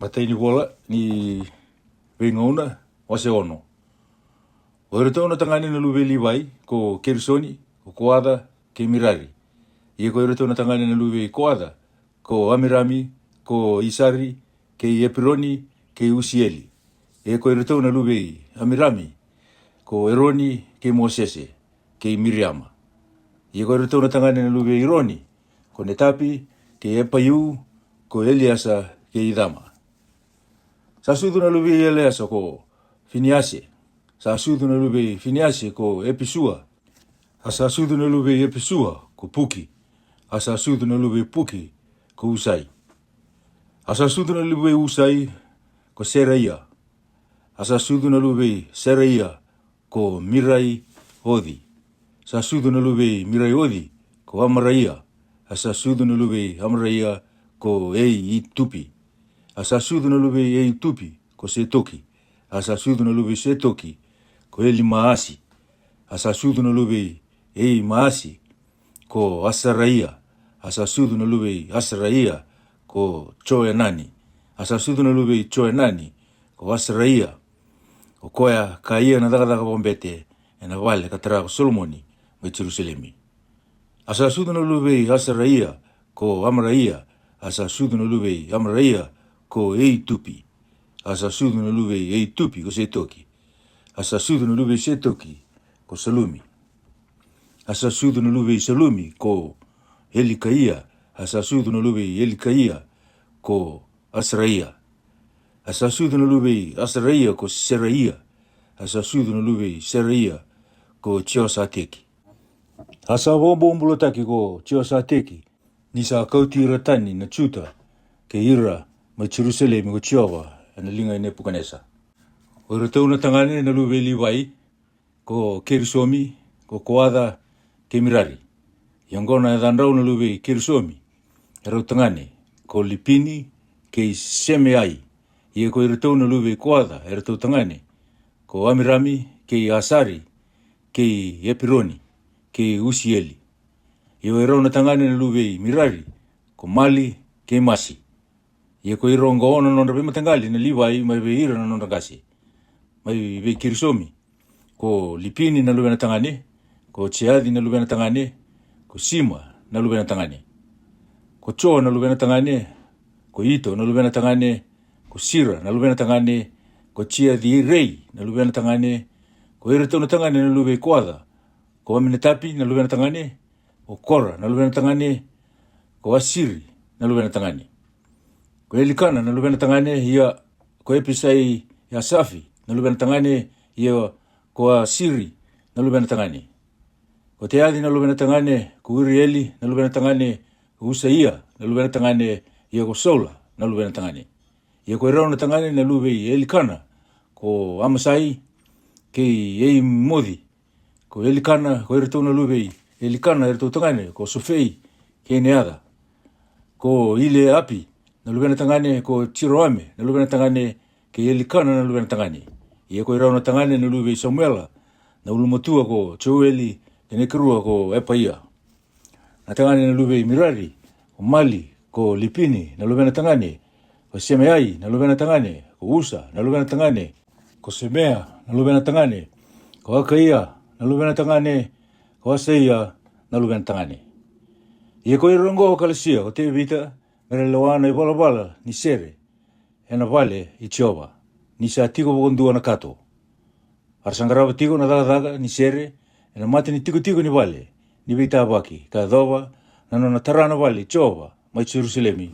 Patai ni wola ni wengauna o se ono. O ere tōna tangani na luwe liwai ko Kerisoni, ko Koada, ke Mirari. Ia ko ere tōna tangani na luwe Koada, ko Amirami, ko Isari, ke Epironi, ke Usieli. Ia ko ere tōna luwe Amirami, ko Eroni, ke Mosese, ke Miriama. Ia ko ere tōna tangani na luwe Ironi, ko Netapi, ke Epaiu, ko Eliasa, ke Idama. Sa sudu na luwe Eliasa ko Finiase. Sa sudu na luwe Finiase ko Episua. Sa sudu na luwe Episua ko Puki. Sa sudu na luwe Puki ko Usai. Sa sudu na luwe Usai ko Seraia. Sa sudu na luwe Seraia ko Mirai Odi. Sa sudu na luwe Mirai Odi ko Amaraia. Sa sudu na luwe Amaraia ko Ei Tupi. Sa sudu na luwe Ei Tupi ko Setoki. Sa sudu na luwe Setoki ko Eli Maasi. Sa sudu na luwe Ei Maasi ko Asaraia. Sa sudu na luwe Asaraia ko Choenani. Sa sudu na luwe Choenani ko Asaraia ko koea kaia na daga bombete e na wale katara ko Solomoni mai Jerusalemi. Sa sudu na luwe Asaraia ko Amaraia. Sa sudu na luwe Amaraia ko Ei Tupi. Sa sudu na luwe Ei Tupi ko Setoki. Sa sudu na luwe Setoki ko Salumi. Sa sudu na luwe Salumi ko Elikaia. Sa sudu na luwe Elikaia ko Asraia. Sa sudu na luwe Asraia ko Seraia. Sa sudu na luwe Seraia ko Chiosateki. Sa bombo taki ko Chiosateki ni sa kauti ratani na chuta ke ira mai Jerusalem ko Chiova na linga ne Pukanesa. O retau na tangane na luwe liwai ko Kerisomi ko Koada ke Mirari. Yangona danrau na luwe Kerisomi. Rau tangane ko Lipini ke Semeai. Ia ko retau na luwe Koada retau tangane ko Amirami ke Asari ke Epironi ke Usieli. Ia rau na tangane na luwe Mirari ko Mali ke Masi. Ia ko irongo ono nonda pe matangali na liwai mai be ira na nonda kasi. Mai be Kerisomi. Ko Lipini na luwe na tangane. Ko Cheadi na luwe na tangane. Ko Sima na luwe na tangane. Ko Cho na luwe na tangane. Ko Ito na luwe na tangane. Ko Sira na luwe na tangane. Ko Cheadi Rei na luwe na tangane. Ko Ereto na tangane na luwe Koada. Ko Aminetapi na luwe na tangane. Ko Kora na luwe na tangane. Ko Asiri na luwe na tangane. Ko Elikana na luwe na tangane ia ko Episai ya Safi na luwe na tangane ia ko Asiri na luwe na tangane. Ko Teadi na luwe na tangane ko Urieli na luwe na tangane ko Usaia na luwe na tangane ia ko Sola na luwe na tangane. Ia ko Erau na tangane na luwe Elikana ko Amasai ke Ei Modi. Ko Elikana ko Ereto na luwe Elikana Ereto tangane ko Sofei ke Neada. Ko Ile Api na luwe na tangane ko Chiroame na luwe na tangane ke Elikana na luwe na tangane. Ia ko Erau na tangane na luwe Samuela na ulumatua ko Joeli ke Nekerua ko Epaia. Na tangane na luwe Mirari ko Mali ko Lipini na luwe na tangane ko Semeai na luwe na tangane ko Usa na luwe na tangane ko Semea na luwe na tangane ko Akaia na luwe na tangane ko Asaia na luwe na tangane. Ia ko irongo kalasia ko te vita mere lawana i bala ni sere e na vale i Chiova ni sa tiko bokondua na kato. Arsangarava tiko na daga ni sere e na mate ni tiko ni vale ni vita baki ka dova na nona tarana vale Chiova mai Jerusalemi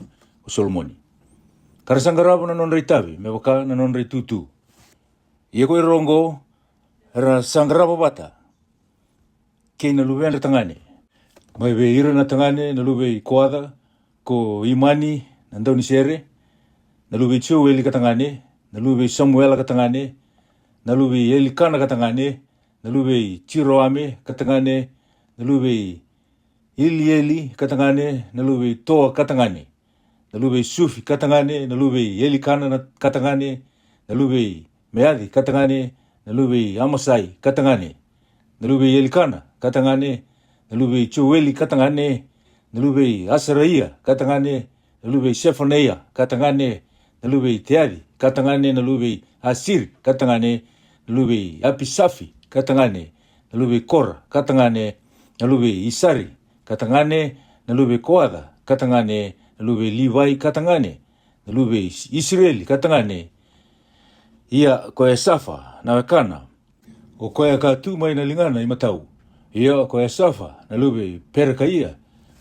o Solomoni. Karasangarava na non reitavi me waka na non reitutu. Ia ko irongo era sangarava bata ke na luwe na tangane. Mai be ira na tangane na luwe Koada ko Imani na ndau ni sere, na luwe Joeli ka tangane, na luwe Samuela ka tangane, na luwe Elikana ka tangane, na luwe Chiroame ka tangane, na luwe Ilieli ka tangane, na luwe Toa ka tangane, na luwe Sufi ka tangane, na luwe Elikana ka tangane, na luwe Meadi ka tangane, na luwe Amasai ka tangane, na luwe Elikana ka tangane, na luwe Joeli ka tangane, na luwe Asaraia ka tangane, na luwe Sephania ka tangane, na luve teadi, katangane na luve asiri, katangane na luve apisafi, katangane na luve kora, katangane na luve isari, katangane na luve koada, katangane na luve livai, katangane na luve Israeli, katangane ia koe safa na wekana, o koe ka tu mai na lingana i matau. Ia koe safa na luve pereka ia,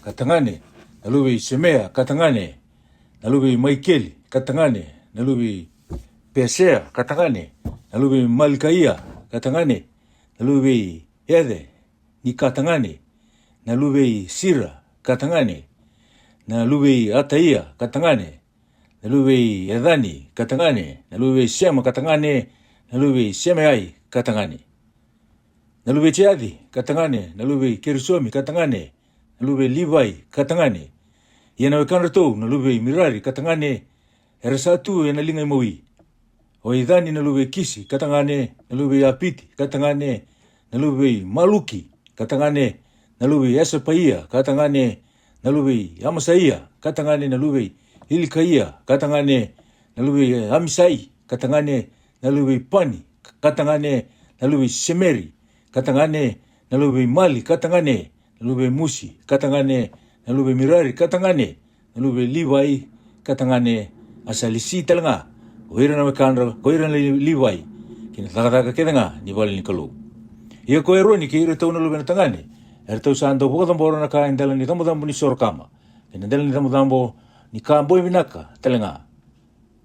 katangane na luve semea, katangane na luve maikeli, katangane na luve pesea, katangane na luve malikaia, katangane na luve ede, ni katangane na luve sira, katangane na luve ataia, katangane na luve edani, katangane na luve sema, katangane na luve semeai, katangane na luve teadi, katangane na luve kerisomi, katangane na luve livai, katangane ia na wekana tou na luve mirari, katangane era satu na linga maui. O idani na luve kisi, katangane na luve apiti, katangane na luve maluki, katangane na luve esapaia, katangane na luve amasaia, katangane na luve ilikaia, katangane na luve amisai, katangane na luve pani, katangane na luve semeri, katangane na luve mali, katangane na luve musi, katangane na luve mirari, katangane na luve livai, katangane asalisi talanga, oira na wekana, koira na livai, kina takataka kedanga ni wale ni kalu. Ia koe roni ke ira tau na luve na tangane, er tau sando bukatambora na kain dala ni tamudambo ni sorokama, kina dala ni tamudambo ni kamboi minaka talanga.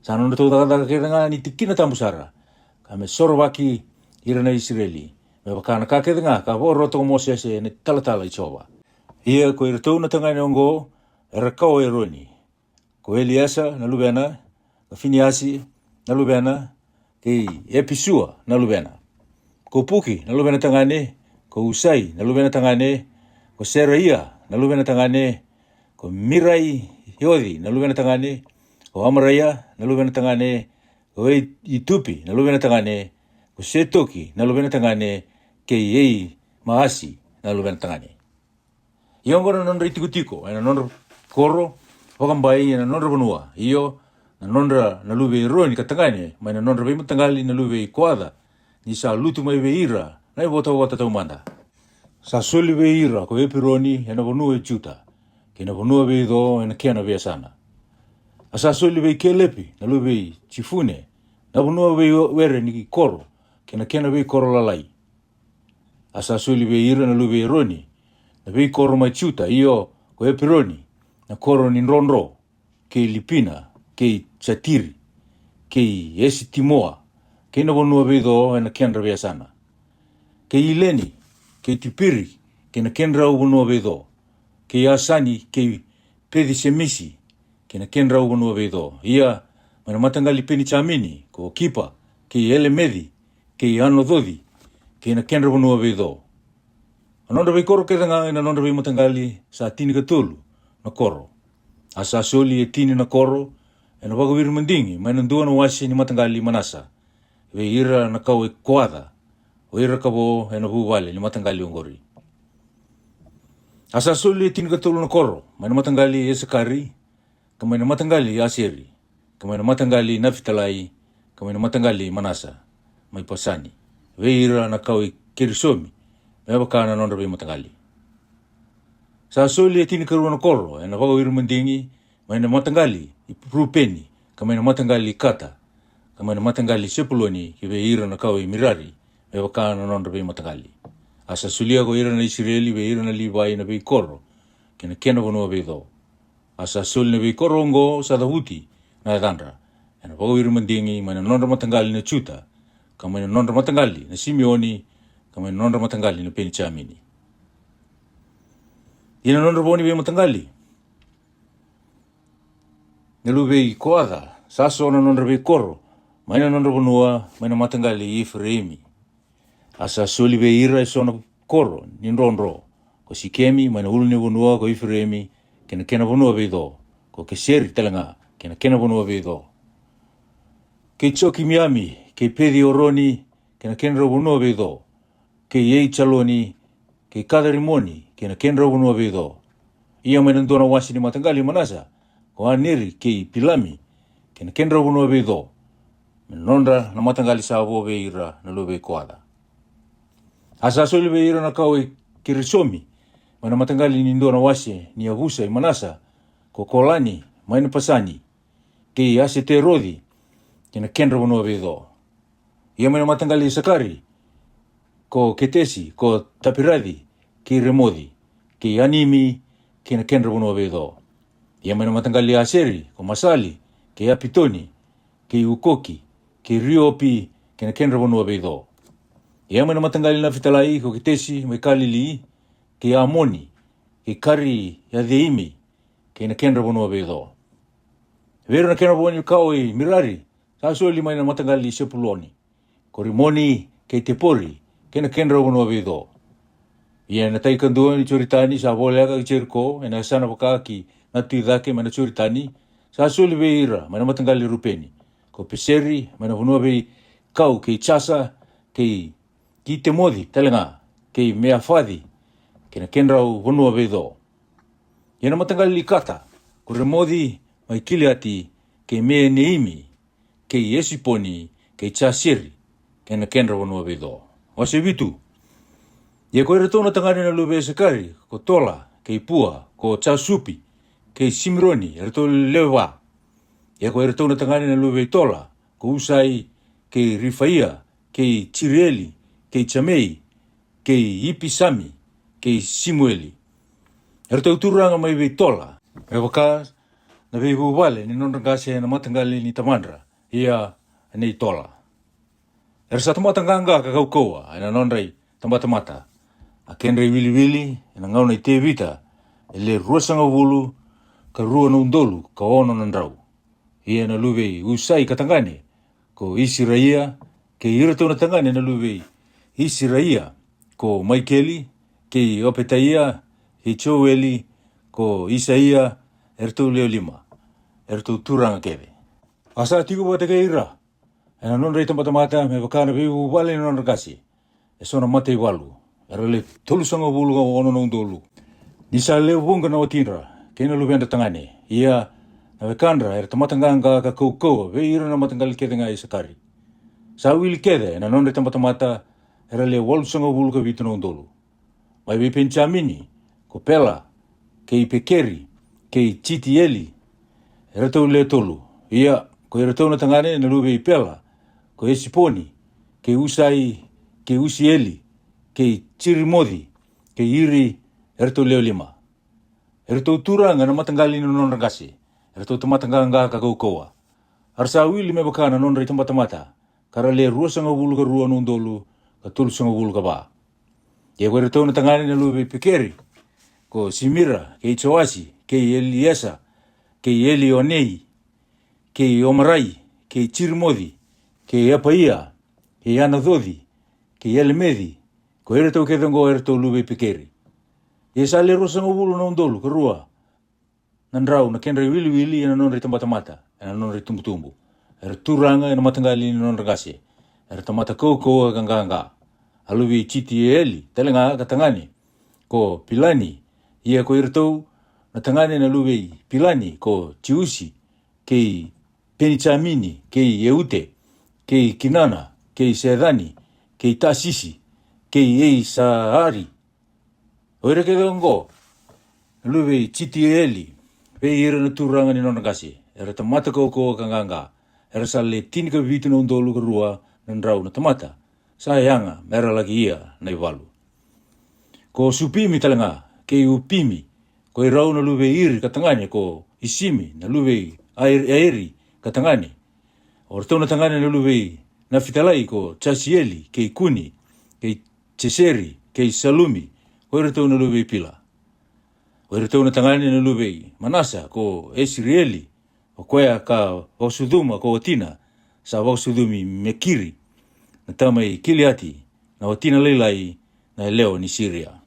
Sano na tau takataka kedanga ni tikina tambusara, kame sorowaki ira na Israeli. Me wakana ka kedanga, ka voro toko mosese ni talatala i chowa. Ia koe ira tau na tangane ongo, era kau e roni. Ko Eliasa na lubena, ka Finiasi na lubena, ke Episua na lubena. Ko Puki na lubena tangane, ko Usai na lubena tangane, ko Seraia na lubena tangane, ko Mirai Hiodi na lubena tangane, ko Amaraya na lubena tangane, ko Itupi na lubena tangane, ko Setoki na lubena tangane, ke Ei Maasi na lubena tangane. Iongora nondra itikutiko, ena nondra koro, wakambai na nondra vanua. Iyo na nondra na luve roni katangane, mai na nondra vei matangali na luve koada, ni sa lutu mai veira, na i wata tau manda. Sa soli veira ko epironi ena vanua e juta, ke na vanua vei do ena kena vea sana. A sa soli vei kelepi na luve chifune, na vanua vei were ni koro, ke na kena vei koro lalai. A sa soli veira na luve roni, na vei koro mai juta, iyo ko epironi, na koro ni nronro, ke lipina, ke chatiri, ke esitimoa, ke na vanua vei do ena kena vea sana. Ke ileni, ke tipiri, ke na kenra u vanua vei do, ke asani, ke pedi semisi, ke na kenra u vanua vei do. Ia, mana matangali peni chamini, ko kipa, ke elemedi, ke anododi, ke na kenra vanua vei do. Anonda vei koro kedanga ina anonda vei matangali sa tini katulu na koro. Asa soli e tini na koro, ena wagawiri mandingi, mai nandua na wasi ni matangali manasa. Vei ira na kau e koada, o ira kabo ena vuwale ni matangali ongori. Asa soli e tini katulu na koro, mai na matangali e sakari, ka mai na matangali aseri, ka mai na matangali nafitalai, ka mai na matangali manasa, mai pasani. Vei ira na kau e kerisomi, me wakana nonda vei matangali. Sa soli e tini karua na koro, ena wagawiri mandingi, mai na matangali i rupeni, ka mai na matangali kata, ka mai na matangali sepuloni ki vei ira na kau e mirari, me wakana nonda vei matangali. Asa sulia ko ira na Israeli, vei ira na livai na vei koro, kena kena vanua vei do. Asa soli na vei koro ongo sa dahuti na edandra, ena wagawiri mandingi, mai na nonda matangali na chuta, ka mai na nonda matangali na Simeoni, ka mai na nonda matangali na peni chamini. Ina nonda voni vei matangali. Nelu vei koada, saso na nonda vei koro, mai na nonda vanua, mai na matangali i Efraimi. Asa soli vei ira e sona koro, ni nronro, ko Sikemi, mai na ulu ni vanua ko Efraimi, kena kena vanua vei do, ko Keseri talanga, kena kena vanua vei do. Ke Tsoki Miami, ke Pedi Oroni, kena kena vanua vei do, ke Yei Chaloni, ke Kadarimoni, kena kena vanua vei do. Ia mai nandona wasi ni matangali manasa, ko Aneri, ke Pilami, kena kenra wano be do. Nonda na matangali sa avo be ira na lube koada. Asa soli be ira na kau e kirisomi, mana matangali ni ndo na wase ni avusa i manasa, ko kolani, maina pasani, ke ase te rodi, kena kenra wano be do. Ia mana matangali sakari, ko ketesi, ko tapiradi, ke remodi, ke animi, kena kenra wano be do. Ia mana matangali aseri, ko masali, ke apitoni, ke ukoki, ke riopi, kena kenra wano be do. Ia mana matangali na fitalai, ko ketesi, mai kalili, ke amoni, ke kari ya deimi, kena kenra wano be do. Vero na kenra wano kau i mirari, sa soli mai na matangali sepuloni. Ko rimoni, ke te pori, kena kenra wano be do. Ia na taikandua ni choritani, sa voleaka ki cherko, e na sana wakaki, na tuidake mana choritani, sa soli be ira, mana matangali rupeni. Ko peseri, mana wano be kau, ke chasa, ke ki te modi, talenga, ke mea whadi, kena kenra wano be do. Ia na matangali kata, ko remodi, mai kili ati, ke mea neimi, ke esiponi, ke chasiri, kena kenra wano be do. Wase vitu, ia koe retona tangani na lube sakari, ko tola, ke pua, ko chasupi, ke simironi, reto lewa. Ia koe retona tangani na lube tola, ko usai, ke rifaia, ke chirieli, ke chamei, ke ipisami, ke simueli. Reto turanga mai be tola, e waka, na be wale, ni nonrangase na matangali ni tamandra, ia nei tola. Sa tamatanganga ka kaukoa, na nonrai tamata-mata. A kenrei wili-wili, na ngau nei te vita, le ruasanga wulu, ka rua na undolu, ka ono na ndrau. Ia na lube usai ka tangane, ko isi raia, ke irato na tangane na lube isi raia, ko Maikeli, ke Opetaia, he Joeli, ko Isaia, erto leo lima, erto turanga keve. Asa tiku wate ke ira, na nonrei tamata-mata, me wakana vivu wale na nonrakasi, e sona matei walu. Era le tolusanga wulu ka ono na undolu. Nisa leo wunga na watinra, kena lubenda tangane. Ia na wekandra, era tamatanganga ka koukoa, ve ira na matangali kede nga isakari. Sa wili kede, na nonre tamata-mata, era le walusanga wulu ka vitu na undolu. Mai we penchamini, ko pela, ke ipekeri, ke chitieli, era tau le tolu. Ia, ko era tau na tangane, na lube ipela, ko esiponi, ke usai, ke usieli, ke chirimodi, ke iri, erto leo lima. Erto turanga na matangali na nonrangasi, erto tamatanganga ka koukoa. Arsa wili me bakana nonrei tamata-mata, kara le ruasanga wulu ka rua nundolu, ka tulusanga wulu ka ba. Ia koe erto na tangani na lube pekeri, ko Simira, ke Ichoasi, ke Eliesa, ke Elionei, ke Omarai, ke chirimodi, ke Apaia, ke Anadodi, ke Elemedi, ko ere tau ketango ere tau lube pekeri. Ia sa le rosanga wulu na undolu, ka rua. Nandrau, na kenrei wili-wili, na nonrei tamata-mata, na nonrei tumbu-tumbu. Ere turanga, na matangali, na nonrangase. Ere tamata koukoa ganga. Alubi chiti eli, talenga ka tangani. Ko pilani, ia ko ere tau, na tangani na lube pilani, ko chiusi, kei penichamini, kei eute, kei kinana, kei sedani, kei tasisi, kei ei saari. Oire ke dongo, lube chiti eli, pe ira na turanga ni nonagasi, era tamata koukoa kanganga, era sa le tinika vitu na undolu ka rua, na ndrau na tamata, sa yanga, mera lagi ia na iwalu. Ko supimi talenga, kei upimi, ko irau na lube iri katangani, ko isimi na lube aeri katangani. Orto na tangani na lube na fitalai, ko chasieli, kei kuni, kei cheseri, kei salumi, oire tau na lube pila. Oire tau na tangani na lube manasa, ko esirieli, o koea ka wausuduma, ko watina, sa wausudumi mekiri, na tamai kiliati, na watina leilai, na leo ni Syria.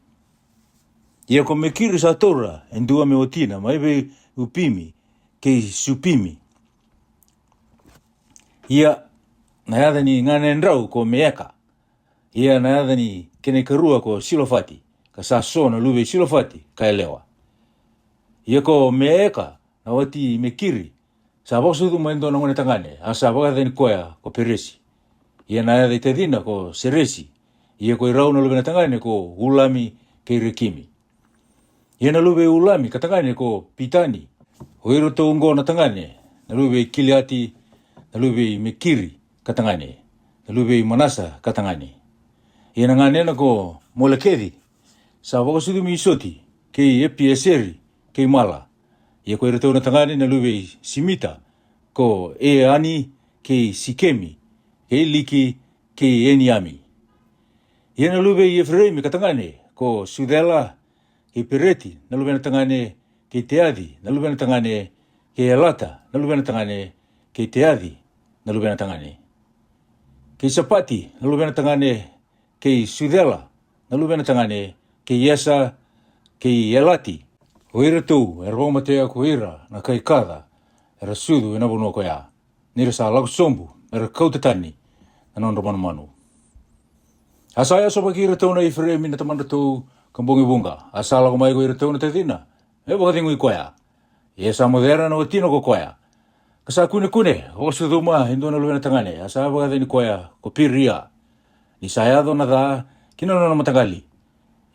Ia ko mekiri sa tora, endua me watina, maibe upimi, kei supimi. Ia, na yada ni ngane ndrau ko meeka. Ia na yada ni kene karua ko silofati, ka sa so na lube silofati, ka elewa. Ia ko meeka, na wati mekiri, Sa bosu tu main dona ngone tangane, asa baga den koya ko peresi. Ia na de te dina ko seresi. Ia ko irau na lubena tangane ko ulami ke rekimi. Ia na lube ulami ka tangane ko pitani. Hoiro to ungo na tangane, na lube kiliati, na lube mekiri ka tangane, na lube manasa ka tangane. Ia na ngane na ko molekedi. Sa bosu tu mi isoti ke epi eseri ke mala. Ia ko irau na tangane na lube simita ko e ani ke sikemi, ke liki ke eniami. Ia na lube i efreimi ka tangane ko sudela ke pereti, na lube na tangane ke teadi, na lube na tangane ke alata, na lube na tangane ke teadi, na lube na tangane. Ke sapati, na lube na tangane ke sudela, na lube na tangane ke yesa, ke elati. O ira tu, e roma te ako ira, na kai kada, e rasudu e nabono ko ya. Nira sa lagu sombu, e ra kautatani, e non romano manu. Asaya sopa ki ira tau na ifre mina tamanda tu kambongi bunga. Asa lagu mai ko ira tau na te tina, e baka tingu i koya. E sa modera na o tino ko koya. Kasa kune, o sudu ma, hindo na luena tangane, asa baka tini koya, ko piria. Ni sayado na da, kino na matagali.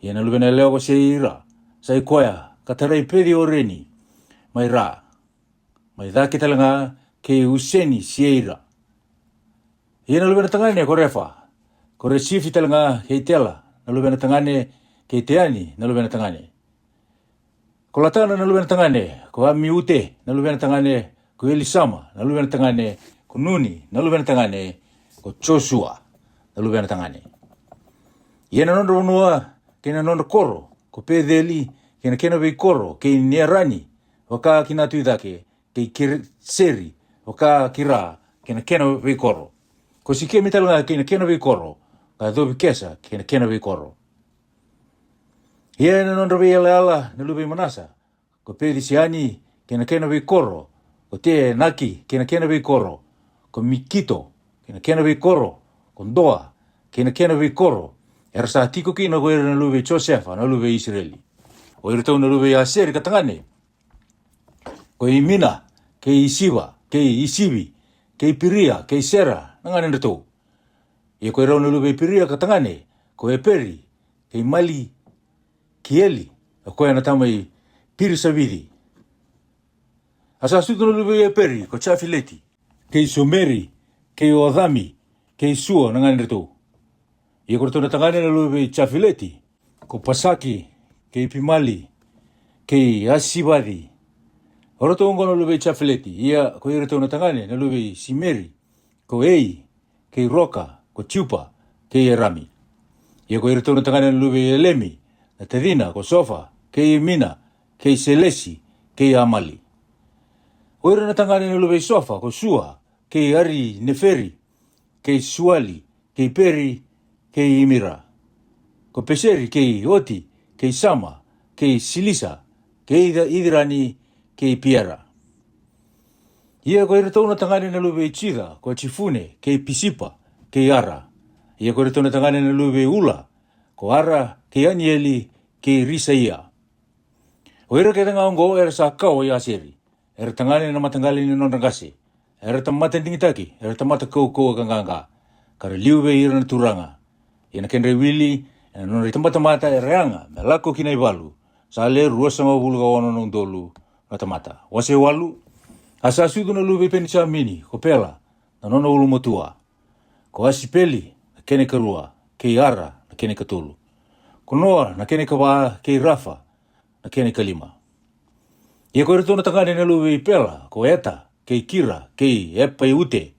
Ia na luena leo ko se ira, sa i koya, katarai pedi o reni, mai ra. Mai da kita langa ke useni sieira. Ia na luena tangane ko refa, ko resifi talanga ke tela, na luena tangane ke teani, na luena tangane. Ko latana na luena tangane, ko ami ute, na luena tangane, ko elisama, na luena tangane, ko nuni, na luena tangane, ko Joshua, na luena tangane. Ia na nondo unua, ke na nondo koro, ko pedeli, ke na kena vei koro, ke niarani, waka ki natu idake, ke seri, waka kira, ke na kena vei koro. Ko si ke mitalanga ke na kena vei koro, ka dobi kesa, ke na kena vei koro. Ia na nondo vei ala, na lupe manasa, ko pedi siani, ke na kena vei koro, ko te naki, ke na kena vei koro, ko mikito, ke na kena vei koro, ko ndoa, ke na kena vei koro, era sa tiko ki na koe na lupe Josefa, na lupe Israeli. O ira tau na lupe Aseri katangane, ko i mina, ke i siwa, ke i isibi, ke i piria, ke i sera, nangane na tau. Ia koe rau na lupe piria katangane, ko e peri, ke i mali, ki eli, a koe na tamai piri savidi. Asa sutu na lupe e peri, ko chafileti, ke i someri, ke i odami, ke i sua, nangane na tau. Ia koe na tangane na lupe chafileti, ko pasaki, ke i pimali, ke i asibadi. Ora to ngono lupe chafileti, ia ko ira na tangane na lupe simeri, ko ei, ke i roka, ko chupa, ke i rami. Ia ko ira na tangane na lupe elemi, na tedina, ko sofa, ke i mina, ke i selesi, ke i amali. O ira na tangane na lupe sofa, ko sua, ke i ari neferi, ke i suali, ke i peri, ke i imira. Ko peseri, ke i oti, ke i sama, ke i silisa, ke i idirani, ke i piara. Ia ko ira na tangane na lupe chida, ko chifune, ke i pisipa, ke i ara. Ia ko ira na tangane na lupe ula, ko ara, ke i anieli, ke i risa ia. O ira ke tanga ongo era sa kau i aseri. Era tangane na matangali ni nonrangase. Era tamata tingitaki, era tamata kou kanganga. Kare liuwe ira na turanga. Ia na kenre wili, ina nonre tamata e reanga, me lako kina i walu. Sa le ruasa mawulu ka wana nung dolu na tamata. Wase walu, asa sudu na luwe penisa mini, ko pela, na nono ulu motua. Ko asipeli, na kene karua, ke i ara, na kene katulu. Ko noa, na kene kawa, ke i rafa, na kene kalima. Ia ko ira na tangane na luwe pela, ko eta, ke i kira, ke i epa i ute,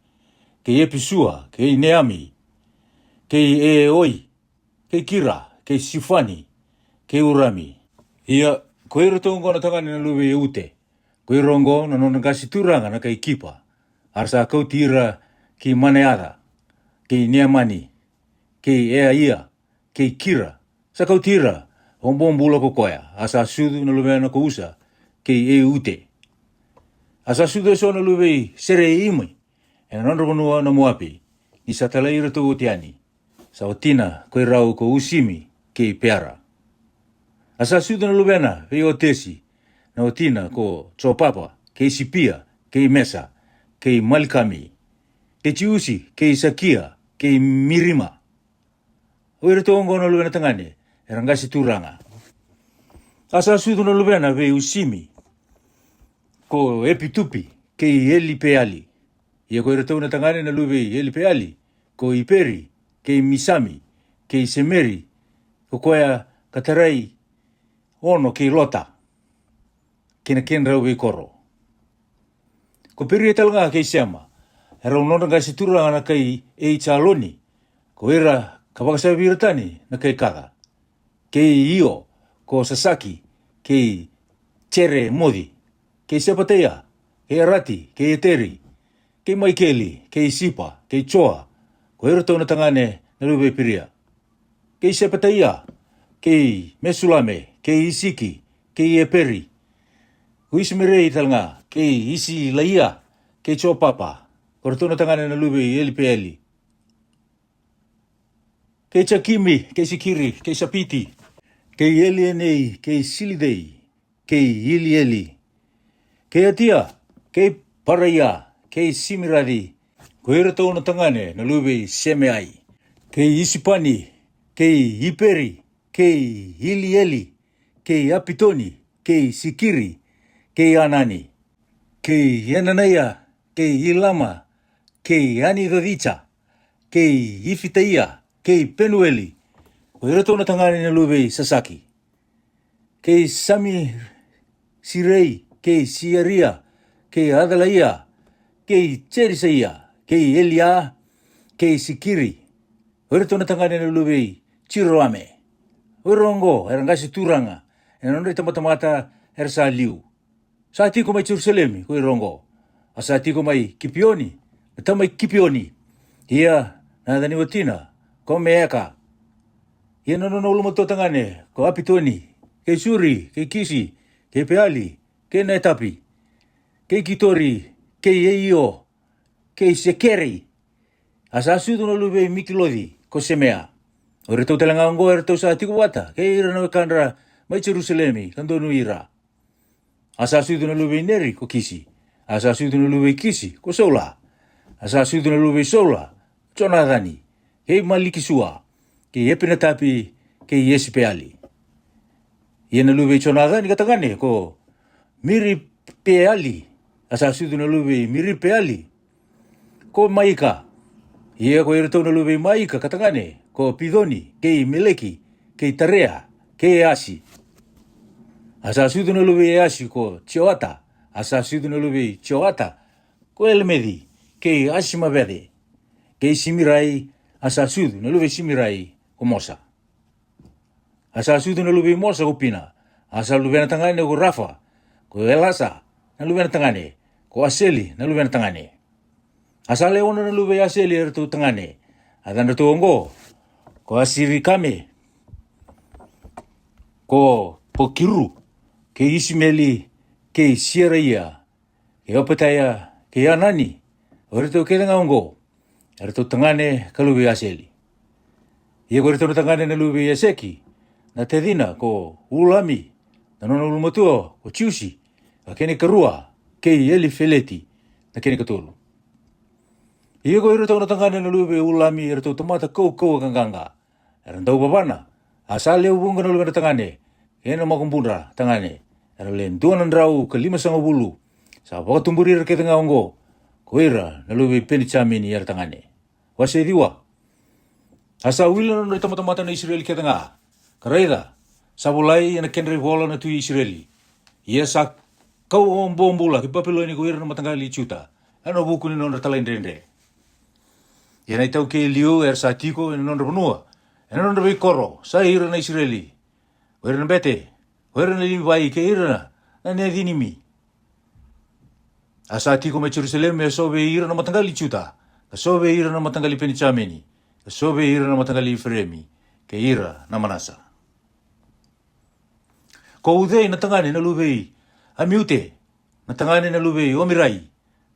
ke i episua, ke i neami, ke i e oi, ke i kira, ke i sifani, ke i urami. Ia, ko ira na tangane na luwe i ute, ko i rongo na nonangasi turanga na kai kipa, arsa kau tira ki maneada, ke i neamani, ke i ea ia, ke i kira, sa kau tira, hombula ko koya, asa sudu na luwe na ko usa, ke i e ute. Asa sudu so na luwe i sere i imai, e na nonrokonua na muapi, ni sa tala ira tu utiani, sa otina ko i rau ko usimi, ke i peara. Asa sudu na luwe na, vei o tesi, na otina ko tso papa, ke i sipia, ke i mesa, kei Malikami, kei Tiusi, kei Sakia, kei Mirima. Oira tongo na luvena tangane, rangasi turanga. Asa sudu na luvena ve Usimi, ko Epitupi, kei Eli Peali. Ia ko ira tona tangane na luve Eli Peali, ko Iperi, kei Misami, kei Semeri, ko koea Katarai, ono kei Lota, kina kenra uwe koro. Ko peri e talanga kei Siama, era unona ngasi turanga na kei Eichaloni, ko era kawakasawi tani na kei Kaga, kei Io, ko Sasaki, kei Chere Modi, kei Sepatea, kei Arati, kei Eteri, kei Maikeli, kei Sipa, kei Choa, ko era tona tangane na luwe piria. Kei Sepatea, kei Mesulame, kei Isiki, kei Eperi, ko Ismirei talanga, kei Isi Laia, kei Chopapa, ko era tona tangane na luwe Eli Peali. Kei Chakimi, kei Sikiri, kei Sapiti, kei Elienei, kei Silidei, kei Ilieli, kei Atia, kei Paraia, kei Simirari, ko era tona tangane na luwe Semeai, kei Isipani, kei Iperi, kei Ilieli, kei Apitoni, kei Sikiri, kei Anani, kei Enanaia, kei Ilama, kei Anidodicha, kei Ifitaia, kei Penueli, ko era tona tangane na luwe Sasaki, kei Sami Sirei, kei Siaria, kei Adalaia, kei Cherisaia, kei Elia, kei Sikiri, ko era tona tangane na luwe Chiroame, Oirongo, era ngasi turanga, e nonre tamata era sa liu. Sa tiko mai Jerusalemi, ko Oirongo, a sa tiko mai Kipioni, tamai Kipioni, ia na dani watina, ko meeka, ia nono ulumato tangane, ko Apitoni, kei Suri, kei Kisi, kei Peali, kei Naetapi, kei Kitori, kei Eio, kei Sekeri, asa sudu no luwe Mikilodi, ko Semea. Ore tau talanga ongo ere tau sa tiko wata, kei ira no kanra mai Jerusalemi, kandonu ira. Asa sudu no luwe Neri, ko Kisi, asa sudu no luwe Kisi, ko Sola, asa sudu no luwe Sola, Jonadani, kei Malikisua, kei Epinatapi, kei Yesipeali. Ia na luwe Jonadani katangane, ko Miri Peali, asa sudu no luwe Miri Peali, ko Maika, ia ko ira tau na luwe Maika katangane, ko Pidoni, kei Meleki, kei Tarea, kei Asi. Asa sudu na luwe Asi ko Chioata, asa sudu na luwe Chioata, ko Elmedi, kei Asimavede, kei Simirai, asa sudu na luwe Simirai, ko Mosa. Asa sudu na luwe Mosa ko Pina, asa luwe na tangane ko Rafa, ko Elasa, na luwe na tangane, ko Aseli, na luwe na tangane. Asa leona na luwe Aseli er tu tangane, adan tu ongo, ko Asirikame, ko Pokiru, ke Ismeli, ke Siaraia, ke Opetaya, ke Anani, ore tu kedanga ongo, er tu tangane ka luwe Aseli. Ia ko tu tangane na luwe Aseki, na Tedina ko Ulami, na nono ulumatua ko Chiusi, ka kene karua, ke Eli Feleti, na kene katulu. Ia ko ira tau tangane na luwe Ulami ira tau tamata kou kanganga. Era ndau babana, asale ubunga na luwe na tangane, ena makumbundra tangane. Era len tuanan rau ke 5.10, sa wakatumburi ira ke tanga ongo, ko ira na luwe penichamini ira tangane. Wase diwa, asa wila na tamata na Israeli ke tanga, karaida, sabulai ena kenre wola na tu Israeli. Ia sa kau ombula ki Papiloni ko ira na matangali chuta, ano buku ni nona talain rende. Ia nai tau ke liu er sa tiko ina nonra panua. Ina nonra vei koro, sa ira na Israeli. Oira na bete, oira na liwai ke ira na ne dinimi. Asa tiko me Jerusalem e sobe ira na matangali chuta. Ka sobe ira na matangali penichameni. Ka sobe ira na matangali Efremi. Ke ira na Manasa. Ko udei na tangane na lubei Amiute. Na tangane na lubei Omirai.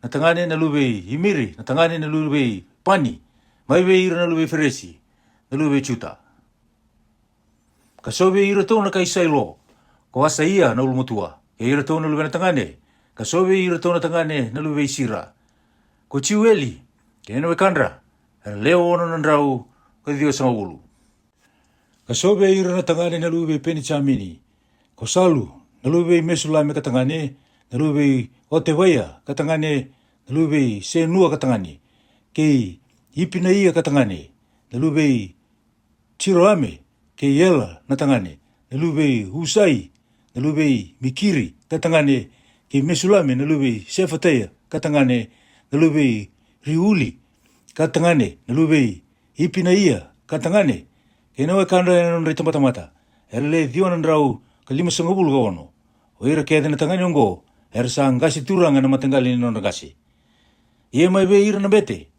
Na tangane na lubei Imiri. Na tangane na lubei Pani, mai ve ira na luwe Feresi, na luwe Chuta. Ka sobe ira tau na kai sailo, ko asa na ulumatua, e ira tau na luwe na tangane, ka sobe ira tau na tangane na luwe Sira, ko chiueli, ke eno e kandra, leo ono nandrau, ko dio sama ulu. Ka sobe ira na tangane na lube peni chamini, ko salu, na lube mesulame ka tangane, na lube otewaia ka tangane, na lube senua ka tangane, ke ipina ia ka tangane, na lube tiroame, ke yela na tangane, na lube husai, na lube mikiri ka tangane, ke mesulame na lube sefateia ka tangane, na lube riuli ka tangane, na lube ipina ia ka tangane, ke nawe kanda e non rei tamata, ere le dionan rau ka 5 ka ono, o ira ke na tangane ongo, ere sa ngasi turanga na matangali non ngasi. Ia mai be ira na bete,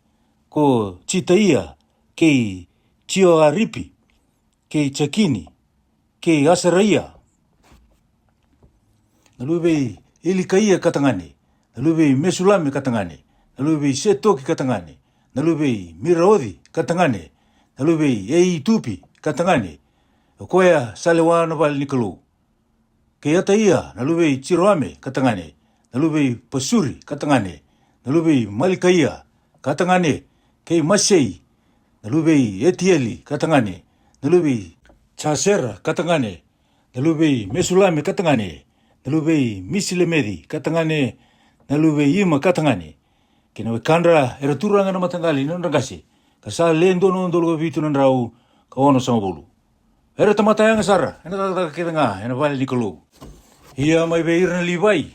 ko cita ia, kei tio aripi, kei chakini, kei asaraia. Na lube ilika ia katangane, na lube mesulame katangane, na lube setoki katangane, na lube miraodi katangane, na lube ei tupi katangane, o koea salewana wali nikalu. Kei ata ia, na lube chiroame katangane, na lube pasuri katangane, na lube malika ia katangane, kei masei, na lube etieli katangane, na lube chasera katangane, na lube mesulame katangane, na lube misilemedi katangane, na lube ima katangane. Kena we kandra era turanga na matangali non rangasi, ka sa lendo no ndolo vitu non rau ka ono sama bolu. Era tamatayanga sara, ena taka kita nga, ena vale nikolo. Ia mai be irna libai,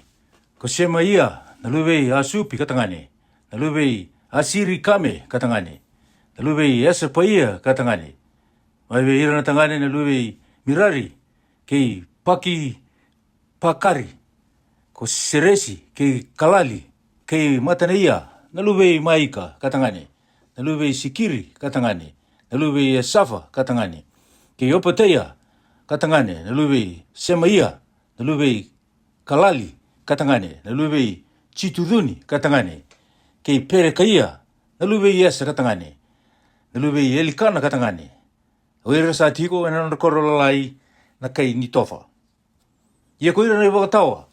ko sema ia, na lube asupi katangane, na lube asiri kame katangane, na lube esa paia katangane. Mai be irna tangane na lube mirari, kei paki pakari, ko seresi, kei kalali, kei matanaia, na lube maika katangane, na lube sikiri katangane, na lube safa katangane, kei opateia katangane, na lube semaia, na lube kalali katangane, na lube chituduni katangane, kei perekaia, na lube yesa katangane, na lube elikana katangane. Oira sa tiko ena nakoro lalai na kei ni tofa. Ia koira na iwakatawa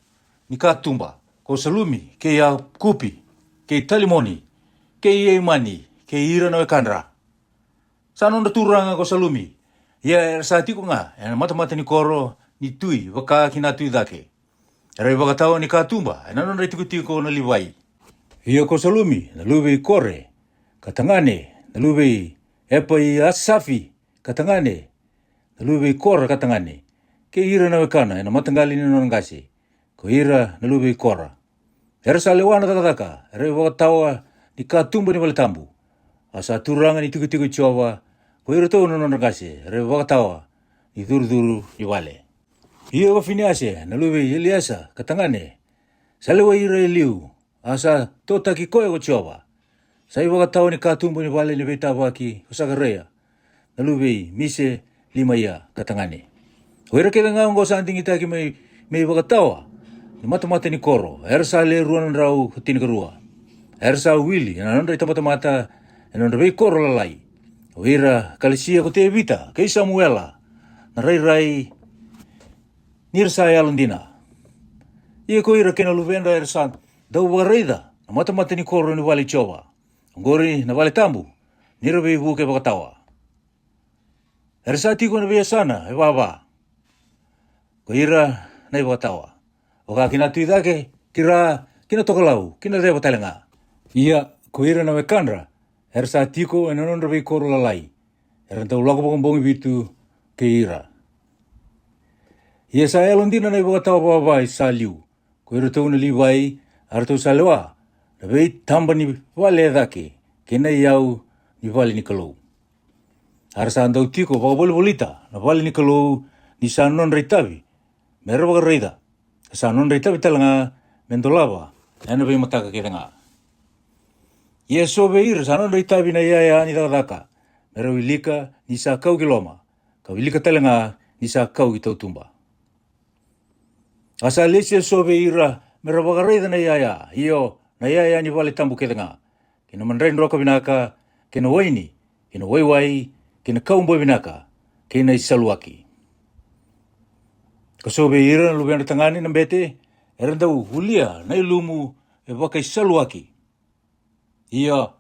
ni katumba, ko salumi, kei a kupi, kei talimoni, kei eimani, kei ira na kandra. Sano na turanga ko salumi, ia sa tiko nga, ena mata ni koro ni tui, waka kina tui dake. Era iwakatawa ni katumba, ena non tiko na liwai. Ia ko salumi, na lube kore, katangane, na lube epa i asafi, katangane, na lube kora katangane, ke ira na wekana, ena matangali ni nongasi, ko ira na lube kora. Era sa lewana takataka, era iwakatawa ni katumba ni waletambu, asa turanga ni tiko chowa, ko ira tau nongasi, era iwakatawa ni duru ni wale. Ia ko finiase, na lube Eliasa katangane, sa lewa ira iliu, asa tota ki koe ko chowa, sa iwakatawa ni katumba ni wale ni betawaki, usagareya, na lube mise 5 ia katangane. Oira keda nga ngo sa anting itaki may wakatawa, ni mata ni koro, ersa le ruan rau tinikarua, ersa wili, na nandra itamata, na nandra koro lalai. Oira kalisia ko te evita, kay Samuela, na rai nirsa yalandina. Ia ko ira kena luvenda ersa, daw wagareida, na mata ni koro ni wali chowa, ngori na wali tambu, nirabe buke wakatawa. Ersa tiko na biasana, e baba. Ko ira na iwatawa. O ka kina tuidake, kina tokalau, kina rewa talenga. Ia, ko ira na wekandra, ersa tiko e nanon rabi koro lalai. Era tau lako bongi bitu ke ira. Ia sa elondina na iwatawa baba sa liu. Ko ira tau na liwai, artau sa lewa. Rabi tamba ni wale edake, kina iau ni wale ni kalau. Arsa andau tiko, baka bolita, na wale ni kalau ni sa non reitabi. Mera waka reida. Sa non reitabi talanga mendolava. Ena bai mataka kita nga. Ia sobe ira, sa non reitabi na ia ni takataka. Mera wilika ni sa kau kiloma. Ka wilika talanga ni sa kau ki tautumba. Asa lesia sobe ira, mera waka reida na ia. Iyo, na ia ni wale tambu kita nga. Kina manrein roka binaka, kina waini, kina waiwai, kina kaumbo binaka, kina isaluaki. Kasobe ira na lubiana tangani na bete, era dau hulia na ilumu e waka isaluaki. Ia,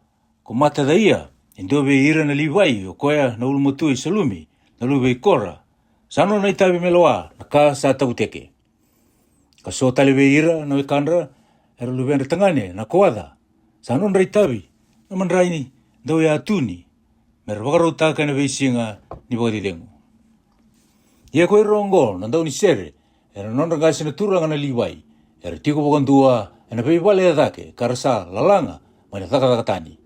ko matada ia, indobe ira na liwai, o koea na ulumutu I salumi, na luwe I kora. Sano na itabi meloa, na ka sa tauteke. Ka so talewe ira na wekandra, era luwe na tangane, na koada. Sano na itabi, na manraini, dau ya atuni, mera wakarutaka na weisinga ni wakatidengu. Ia koe rongo, na dau ni sere, era nonra gasi na turanga na liwai, era tiko wakandua, ena peipale atake, karasa lalanga, mai na takatakatani.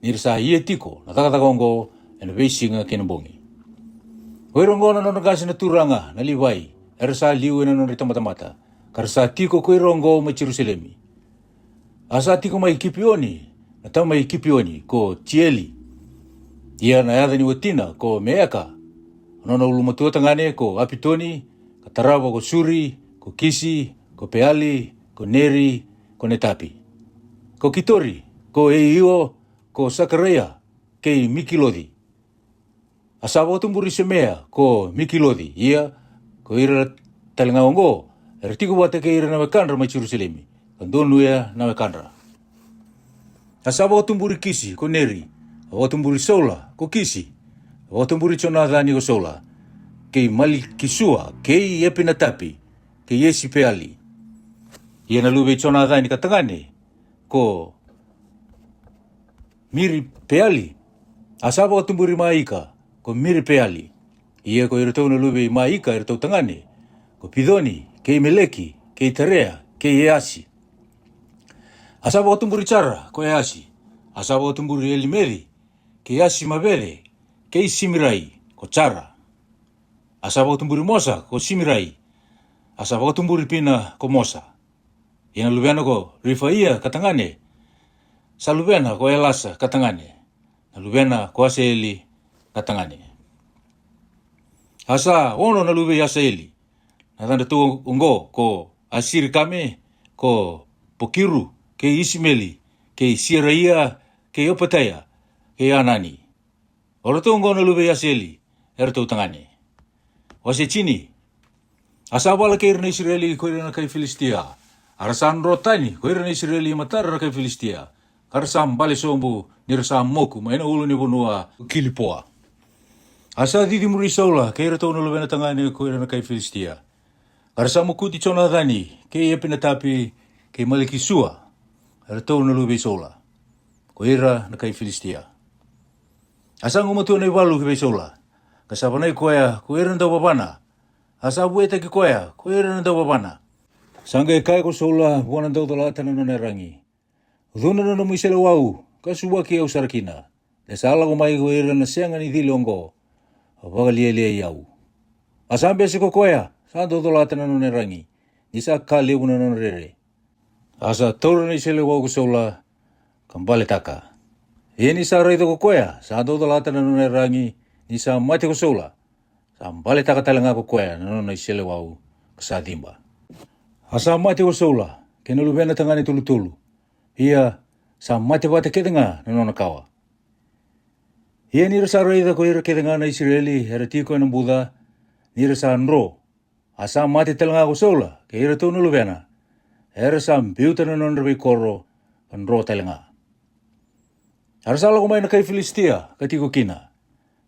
Nirasa ia tiko, na takatakongo, ena weisinga kinambongi. Koe rongo na nonra gasi na turanga na liwai, era sa liu ena nonra tamata-mata, karasa tiko koe rongo mai Jerusalemi. Asa tiko mai kipioni, na tau mai kipioni, ko tieli. Ia na yada ni watina, ko meaka. Nona ulumatua tangane, ko apitoni, ka tarawa, ko suri, ko kisi, ko peali, ko neri, ko netapi. Ko kitori, ko eio, ko sakareia, kei mikilodi. Asawa tumburi semea, ko mikilodi. Ia, ko ira talingaongo, ertiko wate ke ira na wekandra mai Jerusalemi. Kandonu ia na wekandra. Asawa tumburi kisi, ko neri. Awatumburi sola, ko kisi. Awatumburi Jonadhani ko sola. Kei mali kisua, kei epina tapi, kei esi peali. Ia na luwe Jonadhani katangane, ko miri peali. Asaba watumburi maika, ko miri peali. Ia ko iratau na luwe maika iratau tangane, ko pidoni, kei meleki, kei tarea, kei easi. Asaba watumburi chara, ko easi. Asaba watumburi elimeri, kei asi mabere, kei simirai, ko chara. Asaba watumburi mosa, ko simirai. Asaba watumburi pina, ko mosa. Ina lubeana ko rifaia katangane. Sa lubeana ko elasa katangane. Na lubeana ko aseeli katangane. Asa ono na lube aseeli. Na tanda tu ungo ko asiri kame, ko pokiru, ke isimeli, ke siraia, ke opataya, ke anani. Ora tu ungo na lube aseeli, era tu tangane. Wase chini. Asa wala ke irna Israeli ko irna kay Filistia. Arasan rotani ko irna Israeli matara kay Filistia. Karasam bale sombu nirasam moku maina ulu ni bunua kilipoa. Asa didi muri saula ke irna na lube na tangane ko irna kay Filistia. Karasam mukuti Jonadhani ke epina tapi ke malikisua. Era na lube saula. Ko ira na kay Filistia. Asa ngumatu na iwalu ke saula. Kasabanay koya, ko ira daw babana. Asa bueta ki koya, ko ira daw babana. Sangay kaya ko sola, buwan daw dalatan na narangi. Uduna na namoy sila wau, kasuwa ki au sarakina. Desala ko may ko ira na siyang ni dilonggo. Abagaliya yaw. Asa besi ko koya, sa daw dalatan na narangi. Nisa kali una na rere. Asa toro na sila wau ko sola, kambali taka. Ini sa rito ko koya, sa daw dalatan na narangi. Nisa mati ko sola. Sa bali takatalanga ko koya na na isele wau kasadimba. Asa mati ko sola. Kinalubena tangani tulu-tulu. Ia sa mati wate kedenga na nona kawa. Ia nira sa raida ko ira kedenga na Israeli herati ko ng Buddha. Nira sa nro. Asa mati talanga ko sola. Ke ira to nulubena. Era sa mbiuta na nona rabi koro nro talanga. Arasala ko may na kay Filistia katiko kina.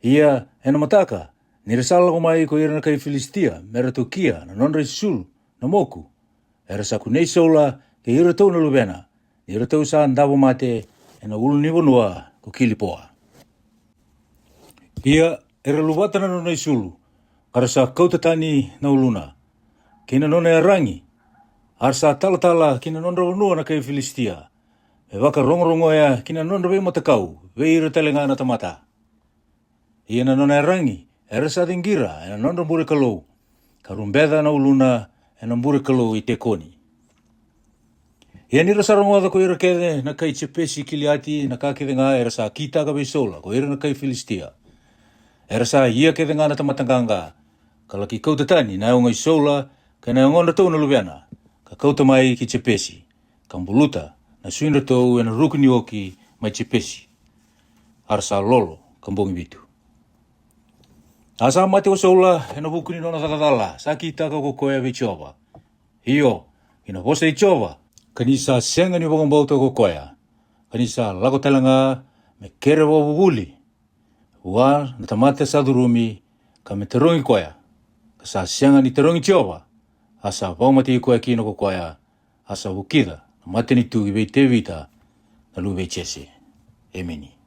Ia ena mataka, nirasala ko mai ko ira na kay Filistia, mera Turkia, na nonra isul, na moku. Era sa kunei sola, ke ira tau na lubena, ira tau sa andabo mate, ena ulu nibonua ko kilipoa. Ia era lubata na nona isulu, kara sa kautatani na uluna. Kina nona erangi, arsa tala-tala kina nonra unua na kay Filistia. E waka rongo-rongo ea, kina nonra vei matakau, vei ira talenga na tamata. Ia na nona rangi, era sa tingira, ena nona mbure kalou. Karumbeda na uluna, ena mbure kalou I te koni. Ia nira sarangoa ko ira kede na kai Tsepesi Kiliati na kakede nga era sa kita ka beisola, ko ira na kai Filistia. Era sa ia kede nga na tamatanganga, kalaki kautatani na iunga isola, ka na iunga na tau na lubiana, ka kautamai ki Tsepesi, kambuluta, na suina tau ena rukuni oki mai Tsepesi. Arsa lolo, kambongi bitu. Asa mati ko sola, ena bukuni nona takatala, sa kita ka kokoya vichova. Hiyo, ina posa ichova, kanisa senga ni wakambauta kokoya. Kanisa lako talanga me kere wa wuli. Wa na tamate sa durumi ka me terongi koya. Sa sianga ni terongi tioba. Asa vaumati koya kino ko koya. Asa wukida. Mate ni tu ibe te vita. Na luwe chese. Emeni.